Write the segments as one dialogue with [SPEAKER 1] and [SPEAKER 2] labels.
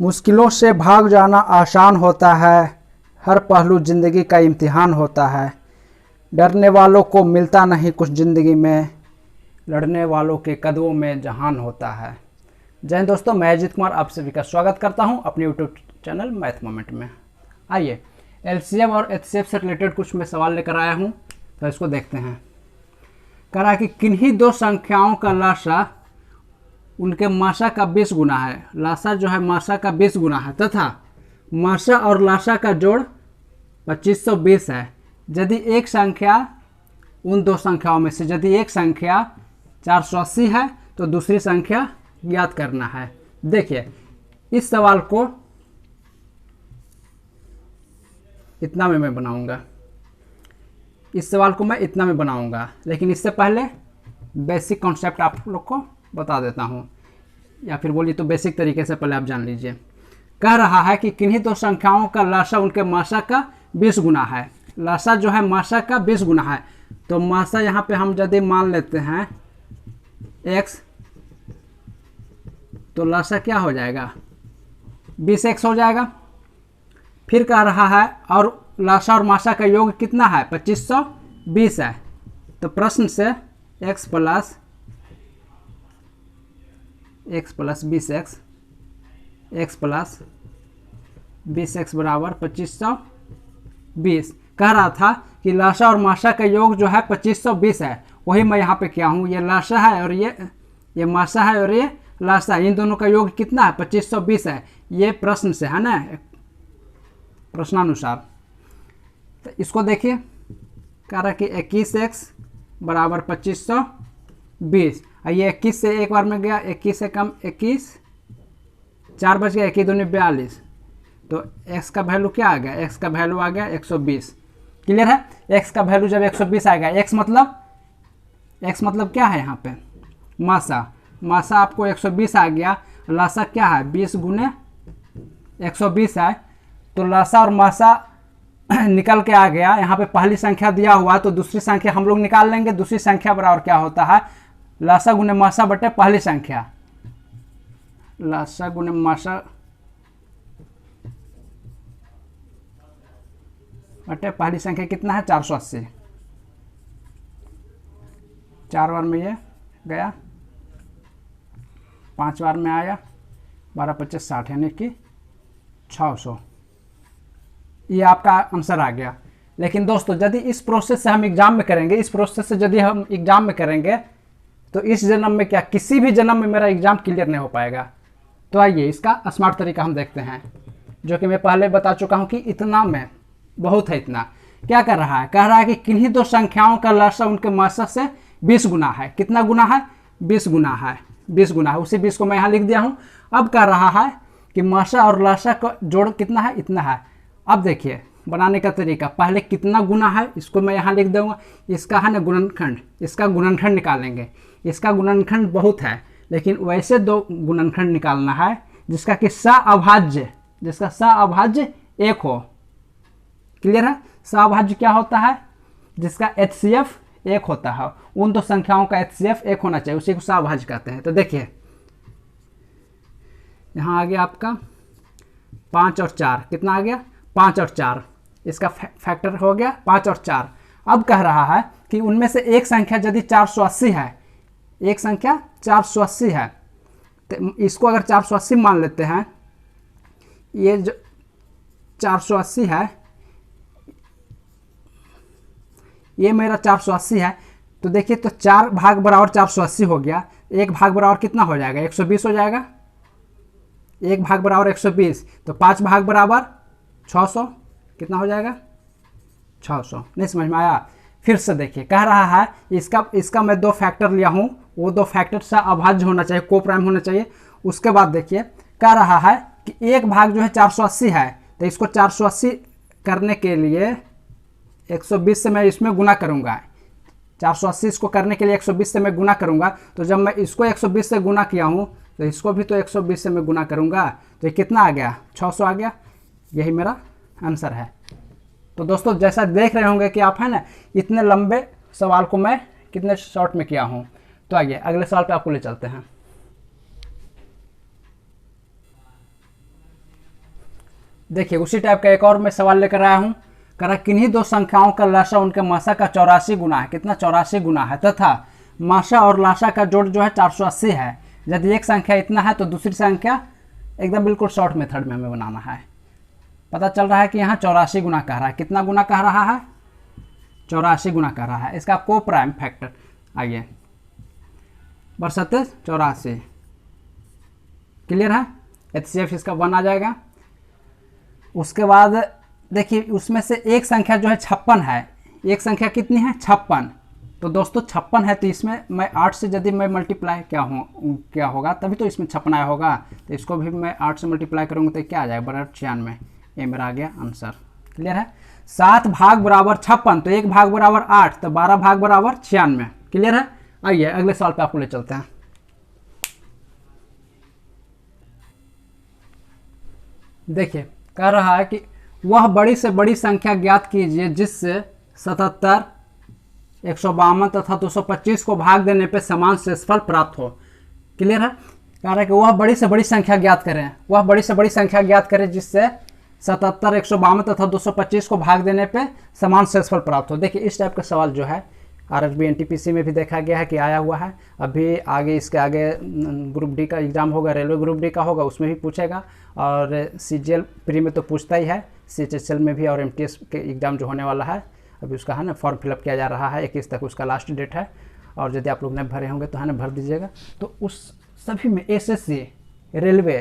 [SPEAKER 1] मुश्किलों से भाग जाना आसान होता है, हर पहलू ज़िंदगी का इम्तिहान होता है। डरने वालों को मिलता नहीं कुछ ज़िंदगी में, लड़ने वालों के कदमों में जहान होता है। जय हिंद दोस्तों, मैं अजीत कुमार आप सभी का स्वागत करता हूं अपने यूट्यूब चैनल मैथ मोमेंट में। आइए एलसीएम और एचसीएफ से रिलेटेड कुछ मैं सवाल लेकर आया हूं, तो इसको देखते हैं। कह रहा है कि किन्हीं दो संख्याओं का लासा उनके मासा का 20 गुना है। लासा जो है मासा का 20 गुना है तथा मासा और लासा का जोड़ 2520 है। यदि एक संख्या उन दो संख्याओं में से यदि एक संख्या 480 है तो दूसरी संख्या ज्ञात करना है। देखिए इस सवाल को इतना में मैं बनाऊंगा, इस सवाल को मैं इतना में बनाऊंगा, लेकिन इससे पहले बेसिक कॉन्सेप्ट आप लोग को बता देता हूं, या फिर बोलिए तो बेसिक तरीके से पहले आप जान लीजिए। कह रहा है कि किन्हीं दो संख्याओं का लासा उनके मासा का 20 गुना है। लासा जो है मासा का 20 गुना है, तो मासा यहाँ पे हम यदि मान लेते हैं x, तो लासा क्या हो जाएगा 20x हो जाएगा। फिर कह रहा है और लासा और मासा का योग कितना है 2520 है, तो प्रश्न से x plus 20x, x plus 20x बराबर 2520। कह रहा था कि लासा और मासा का योग जो है 2520 है, वही मैं यहाँ पे क्या हूँ, ये लासा है और ये मासा है और ये लासा है, इन दोनों का योग कितना है 2520 है। ये प्रश्न से है ना, प्रश्नानुसार। तो इसको देखिए, कह रहा कि 21x बराबर 2520, ये 21 से एक बार में गया, 21 से कम 21, 4 बच गया, 21 दूनी 42, तो x का वैल्यू क्या आ गया, x का वैल्यू आ गया 120। क्लियर है, x का वैल्यू जब 120 आएगा, x मतलब क्या है यहाँ पे मासा आपको 120 आ गया, लासा क्या है 20 गुने 120 है, तो लासा और मासा निकल के आ गया। यहाँ पे पहली संख्या दिया हुआ तो दूसरी संख्या हम लोग निकाल लेंगे। दूसरी संख्या बराबर क्या होता है, लासा गुने मासा बटे पहली संख्या, लासा गुने मासा बटे पहली संख्या कितना है 480। 4 बार में ये गया, 5 बार में आया, 12 25 60 यानी कि 600। ये आपका आंसर आ गया। लेकिन दोस्तों यदि इस प्रोसेस से हम एग्जाम में करेंगे, इस प्रोसेस से यदि हम एग्जाम में करेंगे तो इस जन्म में क्या, किसी भी जन्म में मेरा एग्जाम क्लियर नहीं हो पाएगा। तो आइए इसका स्मार्ट तरीका हम देखते हैं, जो कि मैं पहले बता चुका हूं कि इतना में बहुत है। इतना क्या कर रहा है, कह रहा है कि किन्हीं दो संख्याओं का लासा उनके मासा से 20 गुना है। कितना गुना है 20 गुना है, 20 गुना है। उसी 20 को मैं यहाँ लिख दिया हूँ। अब कह रहा है कि मासा और लासा का जोड़ कितना है, इतना है। अब देखिए बनाने का तरीका, पहले कितना गुना है इसको मैं यहाँ लिख दूंगा, इसका है ना गुणनखंड, इसका गुणनखंड निकालेंगे। इसका गुणनखंड बहुत है, लेकिन वैसे दो गुणनखंड निकालना है जिसका कि सअभाज्य 1 हो। क्लियर है, सअभाज्य क्या होता है, जिसका HCF 1 होता है। उन दो संख्याओं का HCF 1 होना चाहिए, उसी को सअभाज्य कहते हैं। तो देखिए यहाँ आ गया आपका 5 और 4, कितना आ गया 5 और 4, इसका फैक्टर हो गया 5 और 4। अब कह रहा है कि उनमें से एक संख्या यदि 480 है, एक संख्या 480 है, तो इसको अगर 480 मान लेते हैं, ये जो 480 है ये मेरा 480 है, तो देखिए तो 4 भाग बराबर 480 हो गया, 1 भाग बराबर कितना हो जाएगा 120 हो जाएगा। 1 भाग बराबर 120, तो 5 भाग बराबर 600, कितना हो जाएगा 600। नहीं समझ में आया, फिर से देखिए कह रहा है इसका मैं 2 फैक्टर लिया हूँ, वो 2 फैक्टर से अभाज्य होना चाहिए, को प्राइम होना चाहिए। उसके बाद देखिए कह रहा है कि 1 भाग जो है 480 है, तो इसको 480 करने के लिए 120 से मैं इसमें गुना करूँगा। 480 इसको करने के लिए 120 से मैं गुना करूँगा, तो जब मैं इसको 120 से गुना किया हूँ तो इसको भी तो 120 से मैं गुना करूँगा, तो ये कितना आ गया 600 आ गया। यही मेरा आंसर है। तो दोस्तों जैसा देख रहे होंगे कि आप है ना, इतने लंबे सवाल को मैं कितने शॉर्ट में किया हूँ। तो आइए अगले सवाल पे आपको ले चलते हैं। देखिए उसी टाइप का एक और मैं सवाल लेकर आया हूँ। करा किन्हीं दो संख्याओं का लसा उनके मासा का 84 गुना है। कितना? 84 गुना है। तथा मासा और लासा का जोड़ जो है 480 है। यदि एक संख्या इतना है तो दूसरी संख्या एकदम बिल्कुल शॉर्ट मेथड में हमें बनाना है। पता चल रहा है कि यहाँ 84 गुना कह रहा है। कितना गुना कह रहा है? 84 गुना कह रहा है। इसका को प्राइम फैक्टर आइए बरसते 84। क्लियर है? HCF इसका 1 आ जाएगा। उसके बाद देखिए उसमें से एक संख्या जो है 56 है। एक संख्या कितनी है? 56। तो दोस्तों 56 है तो इसमें मैं 8 से यदि मैं मल्टीप्लाई क्या होगा तभी तो इसमें 56 आया होगा। तो इसको भी मैं 8 से मल्टीप्लाई करूँगा तो क्या आ जाएगा? बराबर 96। ये मेरा आ गया आंसर। क्लियर है? 7 भाग बराबर 56 तो 1 भाग बराबर 8 तो 12 भाग बराबर 96। क्लियर है? आइए अगले सवाल पे आपको ले चलते हैं। देखिए कह रहा है कि वह बड़ी से बड़ी संख्या ज्ञात कीजिए जिससे 77, 152 तथा 225 को भाग देने पे समान शेषफल प्राप्त हो। क्लियर है? कह रहा है कि वह बड़ी से बड़ी संख्या ज्ञात करें। वह बड़ी से बड़ी संख्या ज्ञात करें जिससे 77, 152 तथा 225 को भाग देने पे समान शेषफल प्राप्त हो। देखिए इस टाइप का सवाल जो है RSB NTPC में भी देखा गया है कि आया हुआ है। अभी आगे इसके आगे ग्रुप डी का एग्ज़ाम होगा, रेलवे ग्रुप डी का होगा, उसमें भी पूछेगा। और CGL प्री में तो पूछता ही है, CHSL में भी, और MTS के एग्ज़ाम जो होने वाला है अभी उसका है ना फॉर्म फिलअप किया जा रहा है। 21 तक उसका लास्ट डेट है। और यदि आप लोग नहीं भरे होंगे तो है ना भर दीजिएगा। तो उस सभी में SSC, रेलवे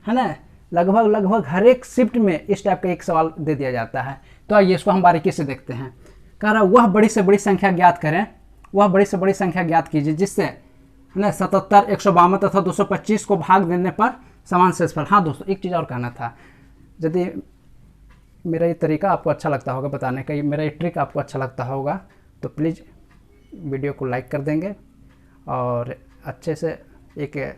[SPEAKER 1] है ना, लगभग हर एक शिफ्ट में इस टाइप का एक सवाल दे दिया जाता है। तो आइए इसको हम बारीकी से देखते हैं। कह रहा वह बड़ी से बड़ी संख्या ज्ञात करें। वह बड़ी से बड़ी संख्या ज्ञात कीजिए जिससे है ना 77, 152 तथा 225 को भाग देने पर समान शेषफल। हाँ दोस्तों एक चीज़ और कहना था, यदि मेरा ये तरीका आपको अच्छा लगता होगा बताने का, मेरा ये ट्रिक आपको अच्छा लगता होगा तो प्लीज़ वीडियो को लाइक कर देंगे और अच्छे से एक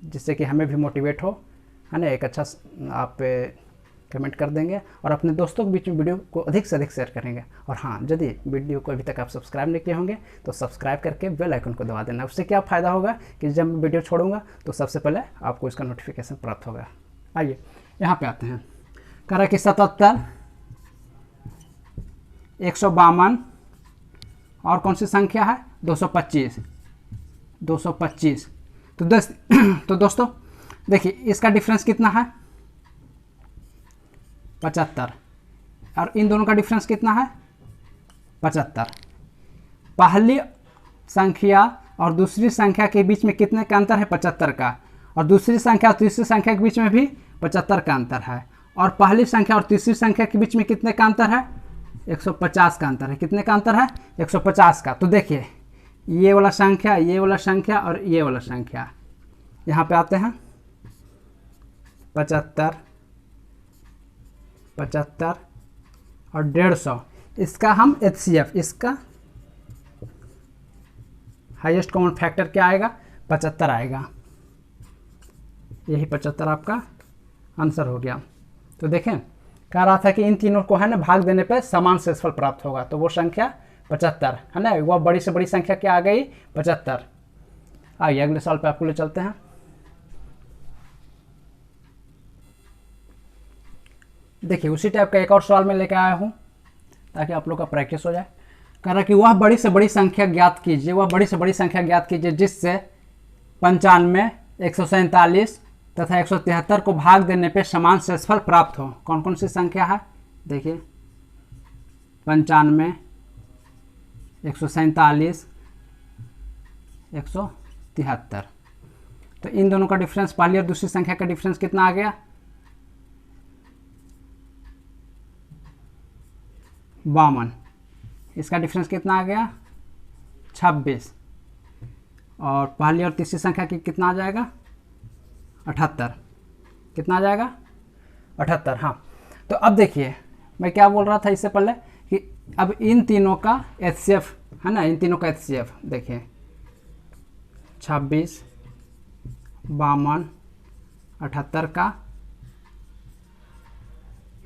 [SPEAKER 1] जिससे कि हमें भी मोटिवेट हो, है ना, एक अच्छा आप कमेंट कर देंगे और अपने दोस्तों के बीच में वीडियो को अधिक से अधिक शेयर करेंगे। और हाँ, यदि वीडियो को अभी तक आप सब्सक्राइब नहीं किए होंगे तो सब्सक्राइब करके बेल आइकन को दबा देना। उससे क्या फ़ायदा होगा कि जब मैं वीडियो छोड़ूंगा तो सबसे पहले आपको इसका नोटिफिकेशन प्राप्त होगा। आइए यहाँ पे आते हैं। कह रहा कि 77, 152 और कौन सी संख्या है? 225। तो दोस्तों देखिए इसका डिफरेंस कितना है? 75। और इन दोनों का डिफरेंस कितना है? 75। पहली संख्या और दूसरी संख्या के बीच में कितने का अंतर है? 75 का। और दूसरी संख्या और तीसरी संख्या के बीच में भी 75 का अंतर है। और पहली संख्या और तीसरी संख्या के बीच में कितने का अंतर है? 150 का अंतर है। कितने का अंतर है? 150 का। तो देखिए ये वाला संख्या, ये वाला संख्या और ये वाला संख्या, यहाँ पे आते हैं 75 और 150। इसका हम HCF, इसका हाईएस्ट कॉमन फैक्टर क्या आएगा? 75 आएगा। यही 75 आपका आंसर हो गया। तो देखें कह रहा था कि इन तीनों को है ना भाग देने पे समान शेषफल प्राप्त होगा, तो वो संख्या 75 है ना। वह बड़ी से बड़ी संख्या क्या आ गई? 75। आइए अगले सवाल पे आपको ले चलते हैं। देखिए उसी टाइप का एक और सवाल मैं लेकर आया हूँ ताकि आप लोग का प्रैक्टिस हो जाए। कह रहा कि वह बड़ी से बड़ी संख्या ज्ञात कीजिए। वह बड़ी से बड़ी संख्या ज्ञात कीजिए जिससे 95, 147 तथा 173 को भाग देने पे समान शेषफल प्राप्त हो। कौन कौन सी संख्या है? देखिए 95, 147, 173। तो इन दोनों का डिफरेंस, पहली और दूसरी संख्या का डिफरेंस कितना आ गया? 52। इसका डिफरेंस कितना आ गया? 26। और पहली और तीसरी संख्या की कितना आ जाएगा? 78। कितना आ जाएगा? 78। हाँ तो अब देखिए मैं क्या बोल रहा था इससे पहले कि अब इन तीनों का HCF है ना, इन तीनों का HCF देखिए 26, 52, 78 का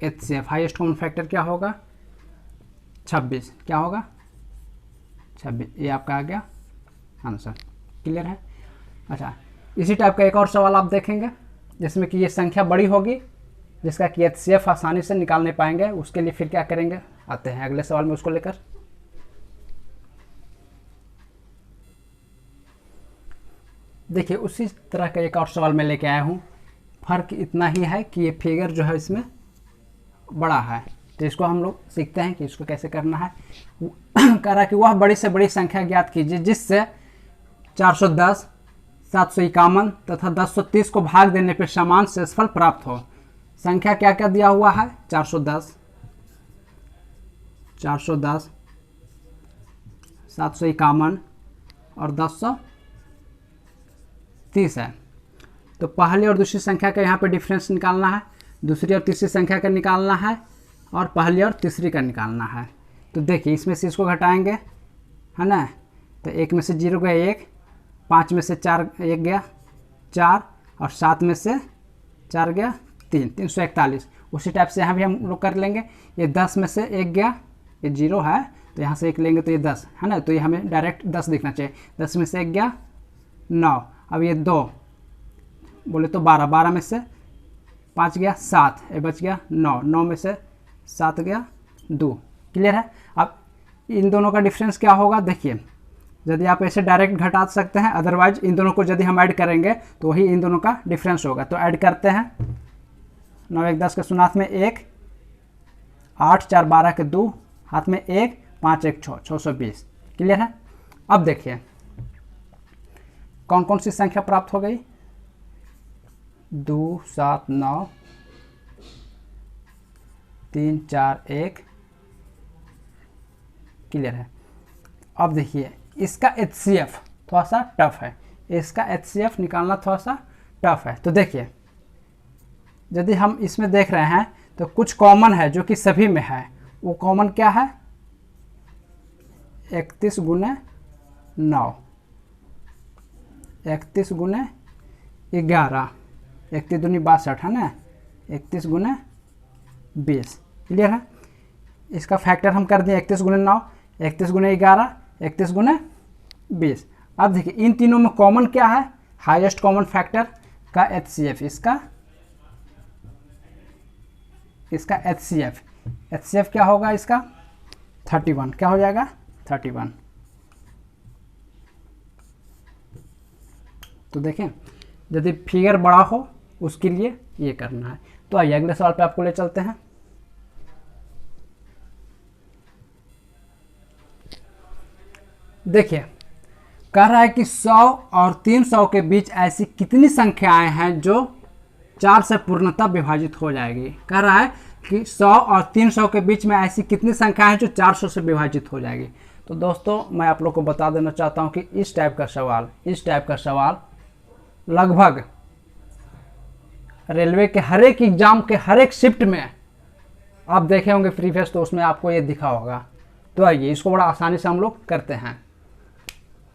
[SPEAKER 1] HCF हाईएस्ट कॉमन फैक्टर क्या होगा? 26। क्या होगा? 26। ये आपका आ गया आंसर। क्लियर है? अच्छा इसी टाइप का एक और सवाल आप देखेंगे जिसमें कि ये संख्या बड़ी होगी जिसका कि HCF आसानी से निकाल नहीं पाएंगे, उसके लिए फिर क्या करेंगे, आते हैं अगले सवाल में उसको लेकर। देखिए उसी तरह का एक और सवाल मैं लेके आया हूँ। फर्क इतना ही है कि ये फिगर जो है इसमें बड़ा है, तो इसको हम लोग सीखते हैं कि इसको कैसे करना है। कह रहा है कि वह बड़ी से बड़ी संख्या ज्ञात कीजिए जिससे 410, 751 तथा 1030 को भाग देने पर समान शेषफल प्राप्त हो। संख्या क्या क्या दिया हुआ है, 410, 751 और 1030 है। तो पहली और दूसरी संख्या का यहाँ पे डिफरेंस निकालना है, दूसरी और तीसरी संख्या का निकालना है, और पहली और तीसरी का निकालना है। तो देखिए इसमें से इसको घटाएंगे, है ना, तो 1 में से 0 गया 1, 5 में से 4 1 गया 4, और 7 में से 4 गया 3, 341। उसी टाइप से यहाँ भी हम लोग कर लेंगे। ये 10 में से 1 गया, ये 0 है तो यहाँ से 1 लेंगे तो ये 10 है ना, तो ये हमें डायरेक्ट 10 दिखना चाहिए। 10 में से 1 गया 9, अब ये 2 बोले तो 12, 12 में से 5 गया 7, ये बच गया 9, 9 में से 7 गया 2। क्लियर है। अब इन दोनों का डिफरेंस क्या होगा, देखिए यदि आप ऐसे डायरेक्ट घटा सकते हैं, अदरवाइज इन दोनों को यदि हम ऐड करेंगे तो वही इन दोनों का डिफरेंस होगा। तो ऐड करते हैं, 9 1 10 के सुनाथ में 1, 8 4 12 के 2, हाथ में 1, 5 1 6, 620। क्लियर है। अब देखिए कौन कौन सी संख्या प्राप्त हो गई, 2 7 9 3 4 1। क्लियर है। अब देखिए इसका HCF थोड़ा सा टफ है, इसका HCF निकालना थोड़ा सा टफ है। तो देखिए यदि हम इसमें देख रहे हैं तो कुछ कॉमन है जो कि सभी में है। वो कॉमन क्या है, 31 गुने 9, 31 गुने 11, 31 दूनी 62 है ना, 31 गुने 20। क्लियर है। इसका फैक्टर हम कर दिए 31 गुने 9, 31 गुने 11, 31 गुने 20। अब देखिए इन तीनों में कॉमन क्या है, हाईएस्ट कॉमन फैक्टर का HCF, इसका HCF क्या होगा, इसका 31। क्या हो जाएगा, 31। तो देखें यदि फिगर बड़ा हो उसके लिए ये करना है। तो आइए अगले सवाल पे आपको ले चलते हैं। देखिए कह रहा है कि 100 और 300 के बीच ऐसी कितनी संख्याएं हैं जो 4 से पूर्णतः विभाजित हो जाएगी। कह रहा है कि 100 और 300 के बीच में ऐसी कितनी संख्याएं हैं जो 400 से विभाजित हो जाएगी। तो दोस्तों मैं आप लोग को बता देना चाहता हूं कि इस टाइप का सवाल लगभग रेलवे के हर एक एग्जाम के हर एक शिफ्ट में आप देखे होंगे प्रीवियस, तो उसमें आपको ये दिखा होगा। तो आइए इसको बड़ा आसानी से हम लोग करते हैं।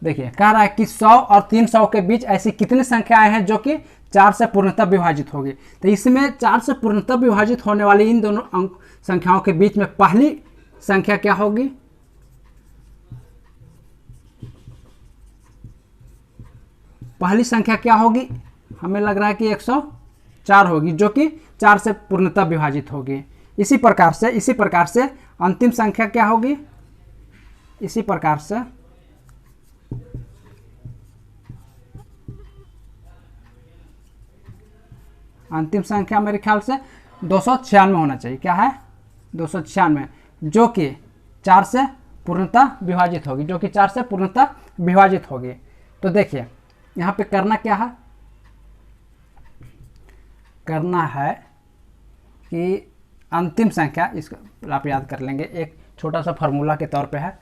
[SPEAKER 1] देखिए कह रहा है कि 100 और 300 के बीच ऐसी कितनी संख्याएं हैं जो कि 4 से पूर्णतः विभाजित होगी। तो इसमें 4 से पूर्णतः विभाजित होने वाली इन दोनों अंक संख्याओं के बीच में पहली संख्या क्या होगी, पहली संख्या क्या होगी, हमें लग रहा है कि 104 होगी, जो कि 4 से पूर्णतः विभाजित होगी। इसी प्रकार से अंतिम संख्या क्या होगी, इसी प्रकार से अंतिम संख्या मेरे ख्याल से 296 होना चाहिए। क्या है, 296, जो कि 4 से पूर्णतः विभाजित होगी, तो देखिए यहाँ पे करना क्या है, करना है कि अंतिम संख्या, इसको आप याद कर लेंगे, एक छोटा सा फार्मूला के तौर पे है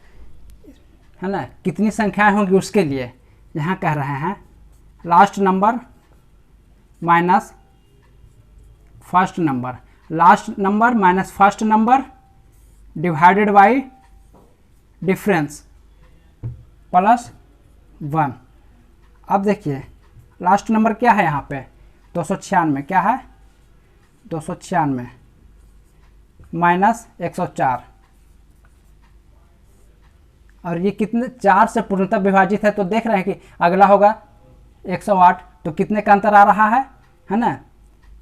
[SPEAKER 1] ना, कितनी संख्याएं होंगी उसके लिए यहाँ कह रहे हैं last number minus first number, last number minus first number divided by difference plus 1। अब देखिए लास्ट नंबर क्या है यहाँ पे, 296। क्या है, 296 माइनस 104, और ये कितने 4 से पूर्णतः विभाजित है। तो देख रहे हैं कि अगला होगा 108, तो कितने का अंतर आ रहा है ना,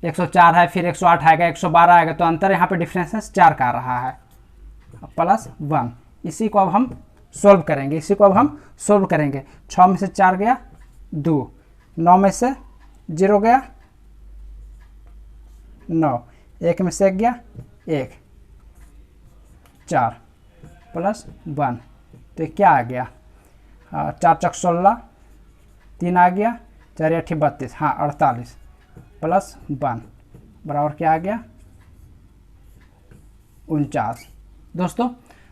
[SPEAKER 1] 104 है, फिर 108 आएगा, 112 आएगा, तो अंतर यहाँ पे डिफरेंस 4 का आ रहा है +1। इसी को अब हम सोल्व करेंगे, 6 में से 4 गया 2, 9 में से 0 गया 9, 1 में से 1 गया 1, 4 +1, तो क्या आ गया 4 चक 16, 3 आ गया, 4 8 32, हाँ 48 +1 बराबर क्या आ गया 49। दोस्तों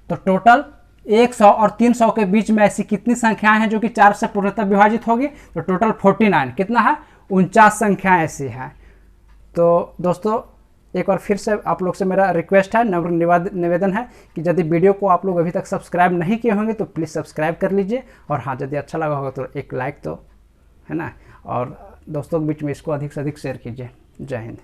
[SPEAKER 1] तो टोटल 100 और 300 के बीच में ऐसी कितनी संख्याएं हैं जो कि 4 से पूर्णतः विभाजित होगी, तो टोटल 49, कितना है 49 संख्याएं ऐसी हैं। तो दोस्तों एक बार फिर से आप लोग से मेरा रिक्वेस्ट है, निवेदन है कि यदि वीडियो को आप लोग अभी तक सब्सक्राइब नहीं किए होंगे तो प्लीज़ सब्सक्राइब कर लीजिए, और हाँ यदि अच्छा लगा होगा तो एक लाइक तो है ना, और दोस्तों के बीच में इसको अधिक से अधिक शेयर कीजिए। जय हिंद।